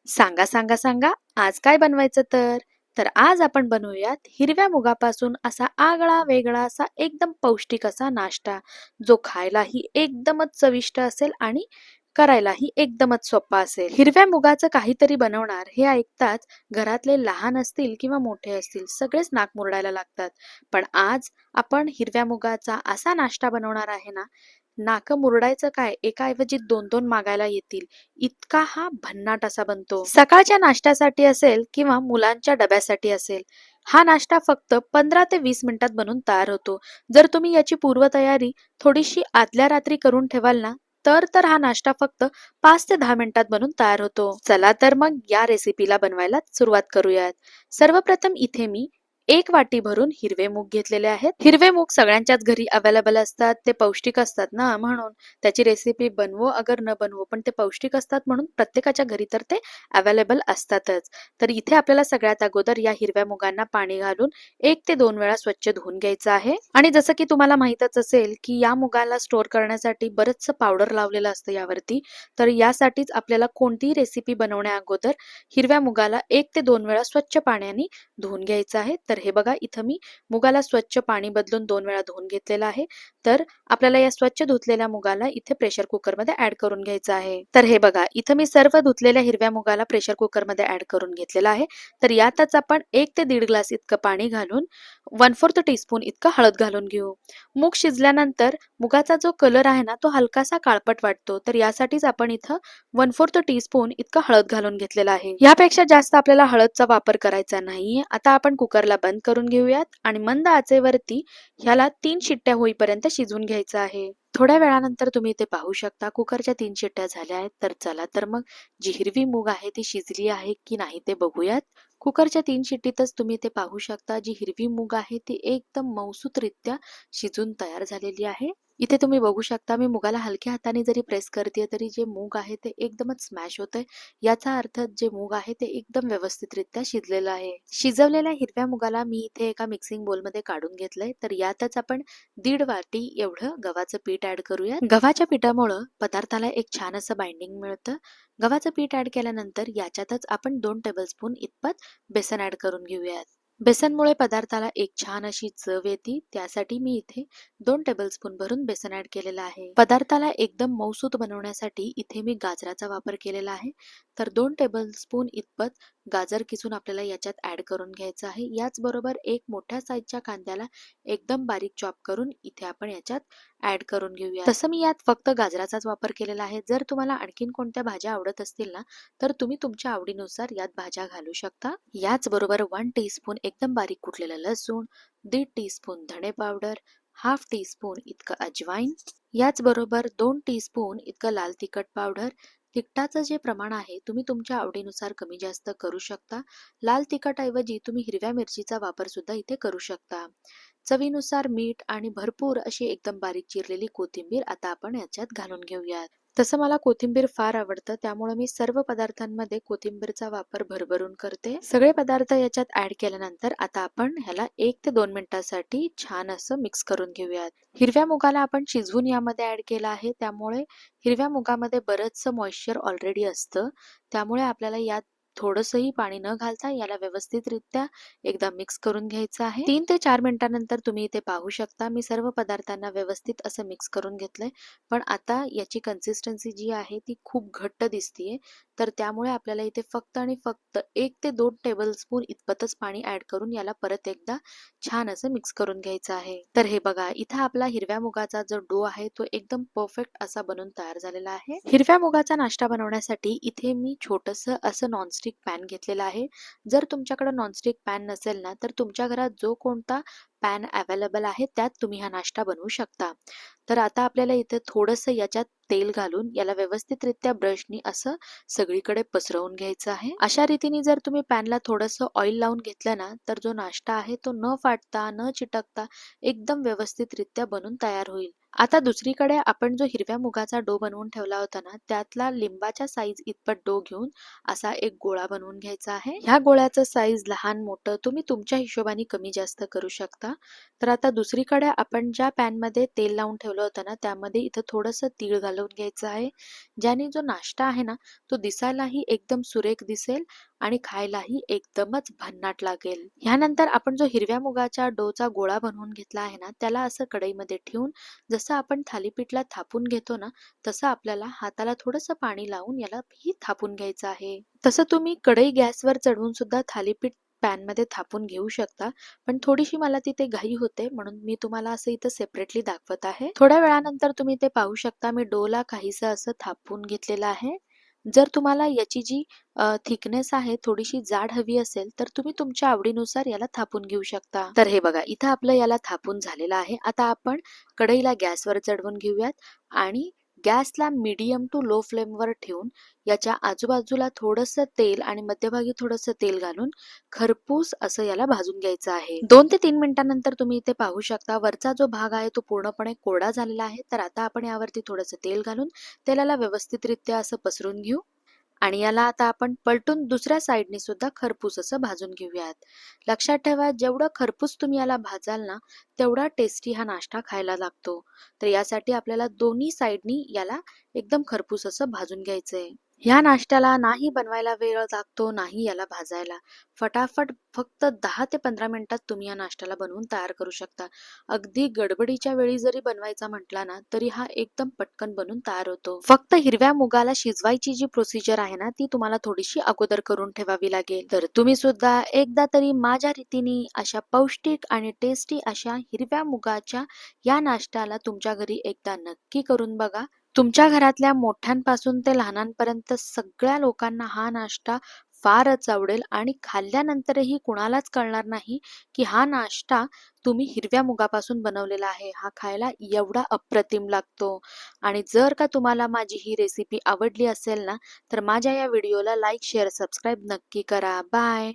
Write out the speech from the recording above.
सांगा सांगा सांगा आज काय बनवायचं तर आज आपण बनवूयात हिरव्या मुगापासून असा आगळा वेगळा असा एकदम पौष्टिक असा नाश्ता जो खायलाही एकदमच चविष्ट असेल आणि करायलाही एकदमच सोपा असेल. हिरव्या मुगाचं काहीतरी बनवणार हे ऐकताच घरातले लहान असतील किंवा मोठे असतील सगळेच नाक मुरडायला लागतात. पण आज आपण हिरव्या मुगाचा असा नाश्ता बनवणार आहे ना, नाकं मुरडायचं काय, एकाऐवजी दोन दोन मागायला येतील इतका हा भन्नाट असा बनतो. सकाळच्या नाश्त्यासाठी असेल किंवा मुलांच्या डब्यासाठी असेल, हा नाश्ता फक्त 15 ते 20 मिनिटात बनून तयार होतो. जर तुम्ही याची पूर्वतयारी थोडीशी आदल्या रात्री करून ठेवाल ना, तर हा नाश्ता फक्त 5 ते 10 मिनिटात बनून तयार होतो. चला तर मग या रेसिपीला बनवायला सुरुवात करूयात. सर्वप्रथम इथे मी 1 वाटी भरून हिरवे मूग घेतलेले आहेत. हिरवे मूग सगळ्यांच्याच घरी अवेलेबल असतात, ते पौष्टिक असतात ना, म्हणून त्याची रेसिपी बनवो अगर न बनवो पण ते पौष्टिक असतात म्हणून प्रत्येकाच्या घरी तर ते अवेलेबल असतातच. तर इथे आपल्याला सगळ्यात अगोदर या हिरव्या मुगांना पाणी घालून 1 ते 2 वेळा स्वच्छ धुवून घ्यायचं आहे. आणि जसं की तुम्हाला माहीतच असेल की या मुगाला स्टोअर करण्यासाठी बरंचसं पावडर लावलेलं असतं यावरती, तर यासाठीच आपल्याला कोणतीही रेसिपी बनवण्या अगोदर हिरव्या मुगाला 1 ते 2 वेळा स्वच्छ पाण्याने धुवून घ्यायचं आहे. तर हे बघा इथं मी मुगाला स्वच्छ पाणी बदलून 2 वेळा धुवून घेतलेलं आहे. तर आपल्याला या स्वच्छ धुतलेल्या मुगाला इथे प्रेशर कुकर मध्ये ऍड करून घ्यायचं आहे. तर हे बघा इथं मी सर्व धुतलेल्या हिरव्या मुगाला प्रेशर कुकर मध्ये ऍड करून घेतलेला आहे. तर यातच आपण 1 ते 1.5 ग्लास इतकं पाणी घालून 1/4 टीस्पून इतकं हळद घालून घेऊ. मूग शिजल्यानंतर मुगाचा जो कलर आहे ना, तो हलकासा काळपट वाटतो. तर यासाठीच आपण इथं 1/4 टीस्पून इतकं हळद घालून घेतलेला आहे. यापेक्षा जास्त आपल्याला हळदचा वापर करायचा नाहीये. आता आपण कुकरला बंद करून घेऊयात आणि मंद आचेवरती ह्याला 3 शिट्ट्या होईपर्यंत शिजवून घ्यायचं आहे. थोड्या वेळानंतर तुम्ही इथे पाहू शकता कुकरच्या 3 शिट्ट्या झाल्या आहेत. तर चला तर मग जी हिरवी मूग आहे ती शिजली आहे की नाही ते बघूयात. कुकरच्या 3 शिट्टीतच तुम्ही इथे पाहू शकता जी हिरवी मूग आहे ती एकदम मौसूतरित्या शिजून तयार झालेली आहे. इथे तुम्ही बघू शकता मी मुगाला हलक्या हाताने जरी प्रेस करते तरी जे मूग आहे ते एकदमच स्मॅश होतंय. याचा अर्थ जे मूग आहे ते एकदम व्यवस्थितरित्या शिजलेलं आहे. शिजवलेल्या हिरव्या मुगाला मी इथे एका मिक्सिंग बोल मध्ये काढून घेतलंय. तर यातच आपण 1.5 वाटी एवढं गव्हाचं पीठ ऍड करूया. गव्हाच्या पिठामुळं पदार्थाला एक छान असं बाइंडिंग मिळतं. गव्हाचं पीठ ऍड केल्यानंतर याच्यातच आपण 2 टेबलस्पून इतपत बेसन ऍड करून घेऊयात. बेसनमुळे पदार्थाला एक छान अशी चव येते, त्यासाठी मी इथे 2 टेबलस्पून भरून बेसन ऍड केलेलं आहे. पदार्थाला एकदम मऊसूत बनवण्यासाठी इथे मी गाजराचा वापर केलेला आहे. तर 2 टेबलस्पून इतपत गाजर किसून आपल्याला याच्यात ऍड करून घ्यायचं आहे. याचबरोबर एक मोठ्या साईजच्या कांद्याला एकदम बारीक चॉप करून इथे आपण याच्यात ऍड करून घेऊया. तसं मी यात फक्त गाजराचाच वापर केलेला आहे. जर तुम्हाला आणखीन कोणत्या भाज्या आवडत असतील ना, तर तुम्ही तुमच्या आवडीनुसार यात भाज्या घालू शकता. याचबरोबर 1 टीस्पून एकदम बारीक कुटलेलं लसूण, 1.5 टीस्पून धणे पावडर, हाफ टीस्पून इतकं अजवाईन, याचबरोबर 2 टीस्पून इतकं लाल तिखट पावडर. तिखटाचं जे प्रमाण आहे तुम्ही तुमच्या आवडीनुसार कमी जास्त करू शकता. लाल तिखटऐवजी तुम्ही हिरव्या मिरचीचा वापर सुद्धा इथे करू शकता. चवीनुसार मीठ आणि भरपूर अशी एकदम बारीक चिरलेली कोथिंबीर आता आपण याच्यात घालून घेऊयात. तसं मला कोथिंबीर फार आवडतं, त्यामुळे मी सर्व पदार्थांमध्ये कोथिंबीरचा वापर भरभरून करते. सगळे पदार्थ याच्यात ऍड केल्यानंतर आता आपण ह्याला 1 ते 2 मिनिटांसाठी छान असं मिक्स करून घेऊयात. हिरव्या मुगाला आपण शिजवून यामध्ये ऍड केला आहे, त्यामुळे हिरव्या मुगामध्ये बरंचसं मॉइश्चर ऑलरेडी असतं. त्यामुळे आपल्याला यात थोडंसंही पाणी न घालता याला व्यवस्थितरित्या एकदा मिक्स करून घ्यायचं आहे. 3 ते 4 मिनिटांनंतर तुम्ही इथे पाहू शकता मी सर्व पदार्थांना व्यवस्थित असं मिक्स करून घेतलंय. पण आता याची कन्सिस्टन्सी जी आहे ती खूप घट्ट दिसतीये. तर त्यामुळे आपल्याला इथे फक्त आणि फक्त 1 ते 2 टेबलस्पून इतपतच पाणी ऍड करून याला परत एकदा छान असं मिक्स करून घ्यायचं आहे. तर हे बघा इथं आपला हिरव्या मुगाचा जो डो आहे तो एकदम परफेक्ट असा बनून तयार झालेला आहे. हिरव्या मुगाचा नाश्ता बनवण्यासाठी इथे मी छोटंसं असं नॉनस्टिक पॅन घेतलेलं आहे. जर तुमच्याकडे नॉनस्टिक पॅन नसेल ना, तर तुमच्या घरात जो कोणता पॅन अवेलेबल आहे त्यात तुम्ही हा नाश्ता बनवू शकता. तर आता आपल्याला इथे थोडंसं याच्यात तेल घालून याला व्यवस्थितरित्या ब्रशनी असं सगळीकडे पसरवून घ्यायचं आहे. अशा रीतीने जर तुम्ही पॅनला थोडंसं ऑइल लावून घेतलं ना, तर जो नाश्ता आहे तो न फाटता न चिटकता एकदम व्यवस्थितरित्या बनून तयार होईल. आता दुसरीकडे आपण जो हिरव्या मुगाचा डो बनवून ठेवला होता ना, त्यातला लिंबाच्या साईज इतपत डो घेऊन असा एक गोळा बनवून घ्यायचा आहे. ह्या गोळ्याचं साईज लहान मोठं तुम्ही तुमच्या हिशोबाने कमी जास्त करू शकता. तर आता दुसरीकडे आपण ज्या पॅनमध्ये तेल लावून ठेवलं होतं ना, त्यामध्ये इथं थोडंसं तीळ घालून घ्यायचं आहे. ज्याने जो नाश्ता आहे ना, तो दिसायलाही एकदम सुरेख दिसेल आणि खायलाही एकदमच भन्नाट लागेल. ह्यानंतर आपण जो हिरव्या मुगाच्या डोचा गोळा बनवून घेतला आहे ना, त्याला असं कढईमध्ये ठेवून जसं आपण थालीपीठला थापून घेतो ना, तसं आपल्याला हाताला थोडंसं पाणी लावून याला ही थापून घ्यायचं आहे. तसं तुम्ही कढई गॅसवर चढवून सुद्धा थालीपीठ पॅनमध्ये थापून घेऊ शकता, पण थोडीशी मला तिथे घाई होते म्हणून मी तुम्हाला असं इथं सेपरेटली दाखवत आहे. थोड्या वेळानंतर तुम्ही ते पाहू शकता मी डोला काहीसं असं थापून घेतलेलं आहे. जर तुम्हाला याची जी थिकनेस आहे थोडीशी जाड हवी असेल तर तुम्ही तुमच्या आवडीनुसार याला थापून घेऊ शकता. तर हे बघा इथं आपलं याला थापून झालेलं आहे. आता आपण कढईला गॅसवर चढवून घेऊयात आणि गॅसला मीडियम टू लो फ्लेमवर ठेवून याच्या आजूबाजूला थोडंसं तेल आणि मध्यभागी थोडंसं तेल घालून खरपूस असं याला भाजून घ्यायचं आहे. 2 ते 3 मिनिटांनंतर तुम्ही इथे पाहू शकता वरचा जो भाग आहे तो पूर्णपणे कोरडा झालेला आहे. तर आता आपण यावरती थोडंसं तेल घालून तेलाला व्यवस्थितरित्या असं पसरून घेऊ आणि याला आता आपण पलटून दुसऱ्या साईडने सुद्धा खरपूस असं भाजून घेऊयात. लक्षात ठेवा जेवढं खरपूस तुम्ही याला भाजाल ना, तेवढा टेस्टी हा नाश्ता खायला लागतो. तर यासाठी आपल्याला दोन्ही साईडनी याला एकदम खरपूस असं भाजून घ्यायचंय. ह्या नाश्त्याला नाही बनवायला वेळ लागतो, नाही याला भाजायला. फटाफट फक्त 10 ते 15 मिनिटात तुम्ही या नाश्त्याला बनवून तयार करू शकता. अगदी गडबडीच्या वेळी जरी बनवायचा म्हटला ना, तरी हा एकदम पटकन बनून तयार होतो. फक्त हिरव्या मुगाला शिजवायची जी प्रोसिजर आहे ना, ती तुम्हाला थोडीशी अगोदर करून ठेवावी लागेल. तर तुम्ही सुद्धा एकदा तरी माझ्या रीतीने अशा पौष्टिक आणि टेस्टी अशा हिरव्या मुगाच्या या नाश्त्याला तुमच्या घरी एकदा नक्की करून बघा. तुमच्या घरातल्या मोठ्यांपासून ते लहानांपर्यंत सगळ्या लोकांना हा नाश्ता फारच आवडेल आणि खाल्ल्यानंतरही कुणालाच कळणार नाही की हा नाश्ता तुम्ही हिरव्या मुगापासून बनवलेला आहे. हा खायला एवढा अप्रतिम लागतो. आणि जर का तुम्हाला माझी ही रेसिपी आवडली असेल ना, तर माझ्या या व्हिडिओला लाईक, शेअर, सबस्क्राईब नक्की करा. बाय.